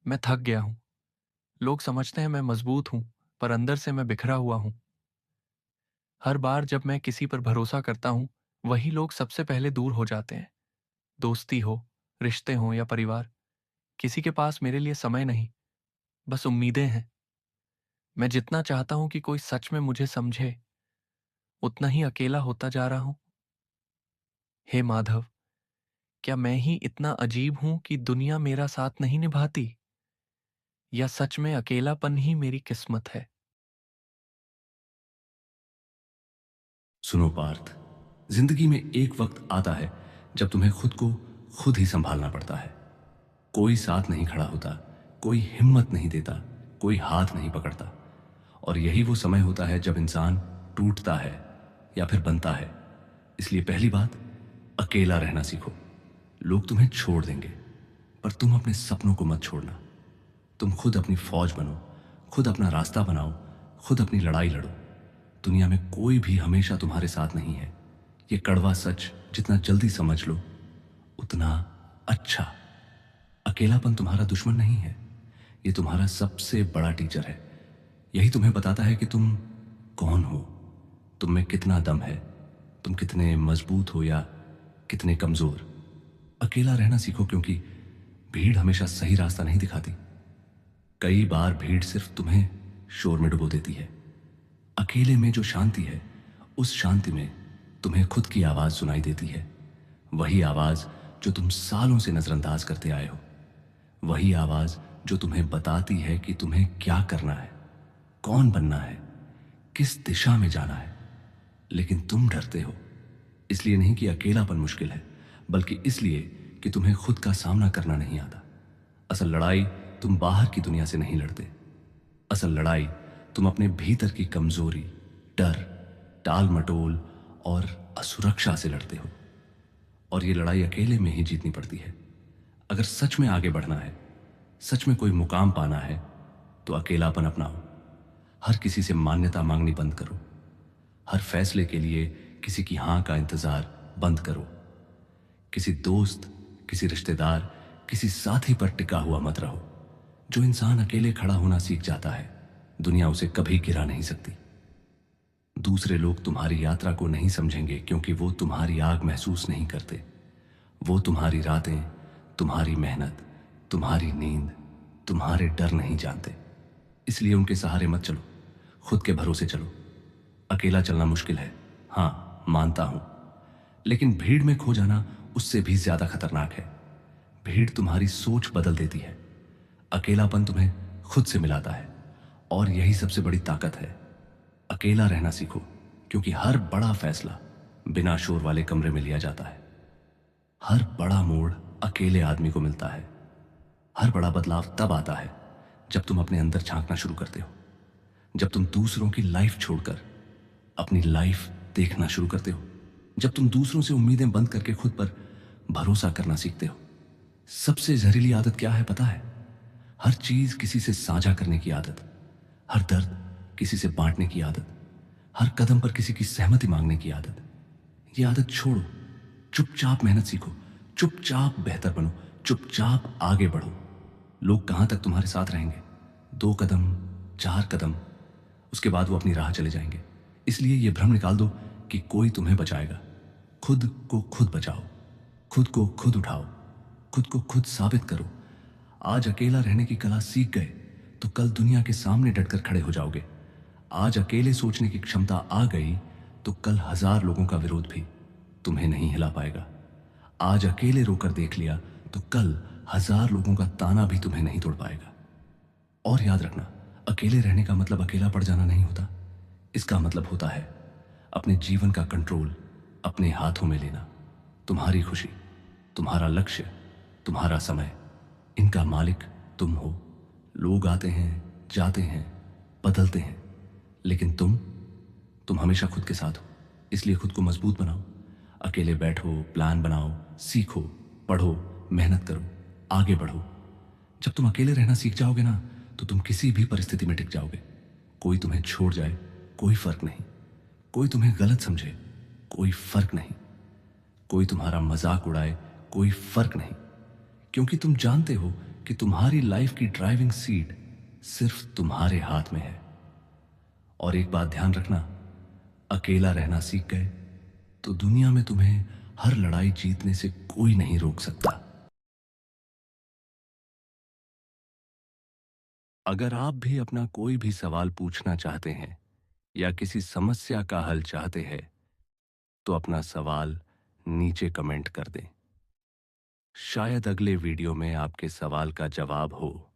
मैं थक गया हूँ। लोग समझते हैं मैं मजबूत हूँ, पर अंदर से मैं बिखरा हुआ हूँ। हर बार जब मैं किसी पर भरोसा करता हूँ, वही लोग सबसे पहले दूर हो जाते हैं। दोस्ती हो, रिश्ते हों या परिवार, किसी के पास मेरे लिए समय नहीं, बस उम्मीदें हैं। मैं जितना चाहता हूँ कि कोई सच में मुझे समझे, उतना ही अकेला होता जा रहा हूँ। हे माधव, क्या मैं ही इतना अजीब हूँ कि दुनिया मेरा साथ नहीं निभाती? या सच में अकेलापन ही मेरी किस्मत है? सुनो पार्थ, जिंदगी में एक वक्त आता है जब तुम्हें खुद को खुद ही संभालना पड़ता है। कोई साथ नहीं खड़ा होता, कोई हिम्मत नहीं देता, कोई हाथ नहीं पकड़ता। और यही वो समय होता है जब इंसान टूटता है या फिर बनता है। इसलिए पहली बात, अकेला रहना सीखो। लोग तुम्हें छोड़ देंगे, पर तुम अपने सपनों को मत छोड़ना। तुम खुद अपनी फौज बनो, खुद अपना रास्ता बनाओ, खुद अपनी लड़ाई लड़ो। दुनिया में कोई भी हमेशा तुम्हारे साथ नहीं है। ये कड़वा सच जितना जल्दी समझ लो, उतना अच्छा। अकेलापन तुम्हारा दुश्मन नहीं है, ये तुम्हारा सबसे बड़ा टीचर है। यही तुम्हें बताता है कि तुम कौन हो, तुम में कितना दम है, तुम कितने मजबूत हो या कितने कमजोर। अकेला रहना सीखो, क्योंकि भीड़ हमेशा सही रास्ता नहीं दिखाती। कई बार भीड़ सिर्फ तुम्हें शोर में डुबो देती है। अकेले में जो शांति है, उस शांति में तुम्हें खुद की आवाज सुनाई देती है। वही आवाज जो तुम सालों से नजरअंदाज करते आए हो। वही आवाज जो तुम्हें बताती है कि तुम्हें क्या करना है, कौन बनना है, किस दिशा में जाना है। लेकिन तुम डरते हो, इसलिए नहीं कि अकेलापन मुश्किल है, बल्कि इसलिए कि तुम्हें खुद का सामना करना नहीं आता। असल लड़ाई तुम बाहर की दुनिया से नहीं लड़ते। असल लड़ाई तुम अपने भीतर की कमजोरी, डर, टाल मटोल और असुरक्षा से लड़ते हो। और ये लड़ाई अकेले में ही जीतनी पड़ती है। अगर सच में आगे बढ़ना है, सच में कोई मुकाम पाना है, तो अकेलापन अपनाओ। हर किसी से मान्यता मांगनी बंद करो। हर फैसले के लिए किसी की हां का इंतजार बंद करो। किसी दोस्त, किसी रिश्तेदार, किसी साथी पर टिका हुआ मत रहो। जो इंसान अकेले खड़ा होना सीख जाता है, दुनिया उसे कभी गिरा नहीं सकती। दूसरे लोग तुम्हारी यात्रा को नहीं समझेंगे, क्योंकि वो तुम्हारी आग महसूस नहीं करते। वो तुम्हारी रातें, तुम्हारी मेहनत, तुम्हारी नींद, तुम्हारे डर नहीं जानते। इसलिए उनके सहारे मत चलो, खुद के भरोसे चलो। अकेला चलना मुश्किल है, हाँ मानता हूं, लेकिन भीड़ में खो जाना उससे भी ज्यादा खतरनाक है। भीड़ तुम्हारी सोच बदल देती है, अकेलापन तुम्हें खुद से मिलाता है। और यही सबसे बड़ी ताकत है। अकेला रहना सीखो, क्योंकि हर बड़ा फैसला बिना शोर वाले कमरे में लिया जाता है। हर बड़ा मोड़ अकेले आदमी को मिलता है। हर बड़ा बदलाव तब आता है जब तुम अपने अंदर झांकना शुरू करते हो। जब तुम दूसरों की लाइफ छोड़कर अपनी लाइफ देखना शुरू करते हो। जब तुम दूसरों से उम्मीदें बंद करके खुद पर भरोसा करना सीखते हो। सबसे जहरीली आदत क्या है पता है? हर चीज किसी से साझा करने की आदत, हर दर्द किसी से बांटने की आदत, हर कदम पर किसी की सहमति मांगने की आदत। ये आदत छोड़ो। चुपचाप मेहनत सीखो, चुपचाप बेहतर बनो, चुपचाप आगे बढ़ो। लोग कहां तक तुम्हारे साथ रहेंगे? 2 कदम, 4 कदम, उसके बाद वो अपनी राह चले जाएंगे। इसलिए ये भ्रम निकाल दो कि कोई तुम्हें बचाएगा। खुद को खुद बचाओ, खुद को खुद उठाओ, खुद को खुद साबित करो। आज अकेला रहने की कला सीख गए तो कल दुनिया के सामने डटकर खड़े हो जाओगे। आज अकेले सोचने की क्षमता आ गई तो कल 1000 लोगों का विरोध भी तुम्हें नहीं हिला पाएगा। आज अकेले रोकर देख लिया तो कल 1000 लोगों का ताना भी तुम्हें नहीं तोड़ पाएगा। और याद रखना, अकेले रहने का मतलब अकेला पड़ जाना नहीं होता। इसका मतलब होता है अपने जीवन का कंट्रोल अपने हाथों में लेना। तुम्हारी खुशी, तुम्हारा लक्ष्य, तुम्हारा समय, इनका मालिक तुम हो। लोग आते हैं, जाते हैं, बदलते हैं, लेकिन तुम हमेशा खुद के साथ हो। इसलिए खुद को मजबूत बनाओ। अकेले बैठो, प्लान बनाओ, सीखो, पढ़ो, मेहनत करो, आगे बढ़ो। जब तुम अकेले रहना सीख जाओगे ना, तो तुम किसी भी परिस्थिति में टिक जाओगे। कोई तुम्हें छोड़ जाए, कोई फर्क नहीं। कोई तुम्हें गलत समझे, कोई फर्क नहीं। कोई तुम्हारा मजाक उड़ाए, कोई फर्क नहीं। क्योंकि तुम जानते हो कि तुम्हारी लाइफ की ड्राइविंग सीट सिर्फ तुम्हारे हाथ में है। और एक बात ध्यान रखना, अकेला रहना सीख गए तो दुनिया में तुम्हें हर लड़ाई जीतने से कोई नहीं रोक सकता। अगर आप भी अपना कोई भी सवाल पूछना चाहते हैं या किसी समस्या का हल चाहते हैं तो अपना सवाल नीचे कमेंट कर दें। शायद अगले वीडियो में आपके सवाल का जवाब हो।